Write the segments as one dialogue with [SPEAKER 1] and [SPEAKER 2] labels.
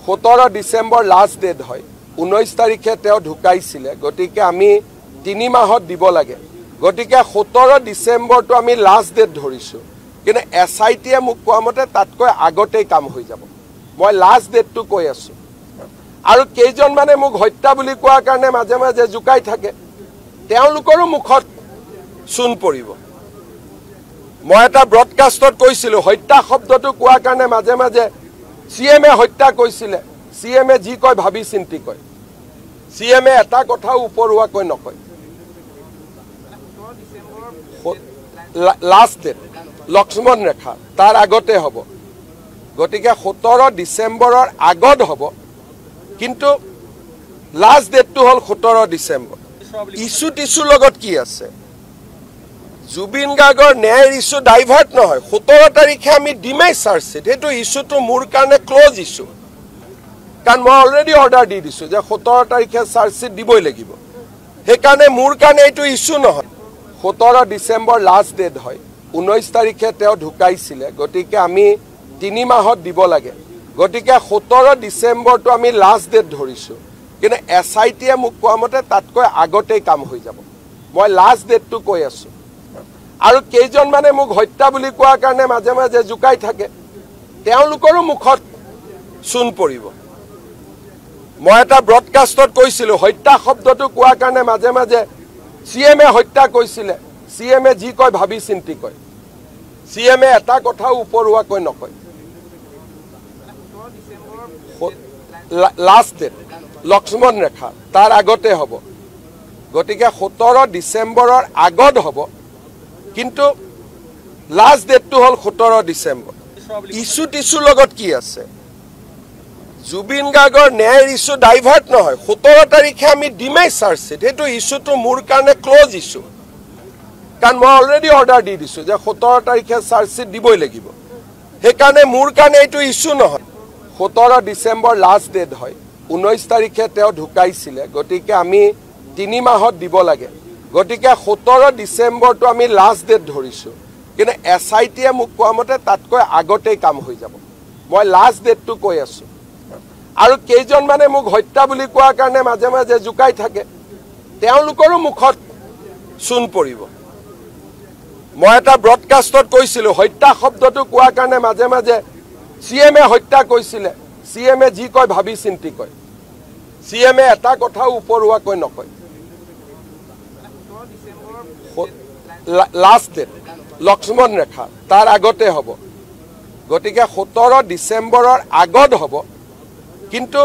[SPEAKER 1] 17 December last date হয় 19 তাৰিখে তেওঁ ঢুকাইছিলে গতিকে আমি 3 মাহত দিব লাগে গতিকে 17 ডিসেম্বৰটো আমি লাষ্ট ডেট ধৰিছো কিন্তু এসআইটিয়ে মোক কোৱা মতে তাতকৈ আগতেই কাম হৈ যাব মই লাষ্ট ডেটটো কৈ আছো আৰু কেইজন মানে মোক হত্যা বুলি কোৱা কাৰণে মাজে মাজে জুকাই থাকে তেওঁলোকৰো মুখত শুন পৰিব মই এটা ব্ৰডকাষ্টত কৈছিলো হত্যা শব্দটো কোৱা কাৰণে মাজে মাজে সিএমএ হত্যা কৈছিলে সিএমএ যি কয় ভাবি চিন্তি কয় সিএমএ এটা কথা উপৰুৱা কয় নকয় লাষ্ট ডেট লক্ষ্মণ ৰেখা তাৰ আগতে হ'ব গতিকে 17 ডিসেম্বৰৰ আগত হ'ব কিন্তু লাষ্ট ডেটটো হল 17 ডিসেম্বৰ ইস্যু টিস্যুৰ লগত কি আছে জুবিন গাৰ্গৰ ন্যায়ৰ ইস্যু ডাইভাৰ্ট নহয় 17 তাৰিখে আমি ডিমাই চাৰ্জশিট সেইটো ইস্যুটো মোৰ কাৰণে ক্লোজ ইস্যু কাৰণ মই অলৰেডি অৰ্ডাৰ দি দিছো যে 17 তাৰিখে চাৰ্জশিট দিবই লাগিব সেইকাৰণে মোৰ কাৰণে এইটো ইস্যু নহয় 17 ডিসেম্বৰ লাষ্ট ডেট হয় 19 তাৰিখে তেওঁ ঢুকাইছিলে গতিকে আমি 3 মাহত দিব লাগে গতিকে 17 ডিসেম্বৰটো আমি লাষ্ট ডেট ধৰিছো কিন্তু এসআইটিয়ে মোক কোৱা মতে তাতকৈ আগতেই কাম হৈ যাব মই লাষ্ট ডেটটো কৈ আছো আৰু কেইজন মানে মোক হত্যা বুলি কোৱা কাৰণে মাজে মাজে জুকাই থাকে তেওঁলোকৰো মুখত শুন পৰিব মই এটা ব্ৰডকাষ্টত কৈছিলো হত্যা শব্দটো কোৱা কাৰণে মাজে মাজে সিএমএ হত্যা কৈছিলে সিএমএ যি কয় ভাবি চিন্তি কয় সিএমএ এটা কথা উপৰুৱা কয় নকয় লাষ্ট ডেট লক্ষ্মণ ৰেখা তাৰ আগতে হ'ব গতিকে 17 ডিসেম্বৰৰ আগত হ'ব কিন্তু লাষ্ট ডেটটো হল 17 ডিসেম্বৰ ইস্যু টিস্যুৰ লগত কি আছে জুবিন গাৰ্গৰ ন্যায়ৰ ইস্যু ডাইভাৰ্ট নহয় 17 তাৰিখে আমি ডিমাই চাৰ্জশিট সেইটো ইস্যুটো মোৰ কাৰণে ক্লোজ ইস্যু কাৰণ মই অলৰেডি অৰ্ডাৰ দি দিছো যে 17 তাৰিখে চাৰ্জশিট দিবই লাগিব সেইকাৰণে মোৰ কাৰণে এইটো ইস্যু নহয় 17 ডিসেম্বৰ লাষ্ট ডেট হয় 19 তাৰিখে তেওঁ ঢুকাইছিলে গতিকে আমি 3 মাহত দিব লাগে গতিকে 17 ডিসেম্বৰটো আমি লাষ্ট ডেট ধৰিছো কিন্তু এসআইটিয়ে মোক কোৱা মতে তাতকৈ আগতেই কাম হৈ যাব মই লাষ্ট ডেটটো কৈ আছো আৰু কেইজন মানে মোক হত্যা বুলি কোৱা কাৰণে মাজে মাজে জুকাই থাকে তেওঁলোকৰো মুখত শুন পৰিব মই এটা ব্ৰডকাষ্টত কৈছিলো হত্যা শব্দটো কোৱা কাৰণে মাজে মাজে সিএমএ হত্যা কৈছিলে সিএমএ যি কয় ভাবি চিন্তি কয় সিএমএ এটা কথা উপৰুৱা কয় নকয় লাষ্ট ডেট লক্ষ্মণ ৰেখা তাৰ আগতে হ'ব গতিকে 17 ডিসেম্বৰৰ আগত হ'ব কিন্তু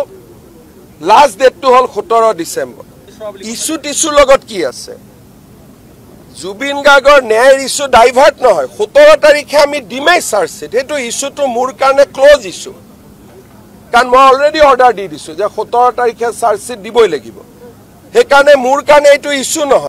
[SPEAKER 1] লাষ্ট ডেটটো হল 17 ডিসেম্বৰ ইস্যু টিস্যুৰ লগত কি আছে জুবিন গাৰ্গৰ ন্যায়ৰ ইস্যু ডাইভাৰ্ট নহয় 17 তাৰিখে আমি ডিমাই চাৰ্জশিট সেইটো ইস্যুটো মোৰ কাৰণে ক্লোজ ইস্যু কাৰণ মই অলৰেডি অৰ্ডাৰ দি দিছো যে 17 তাৰিখে চাৰ্জশিট দিবই লাগিব সেইকাৰণে মোৰ কাৰণে এইটো ইস্যু নহয়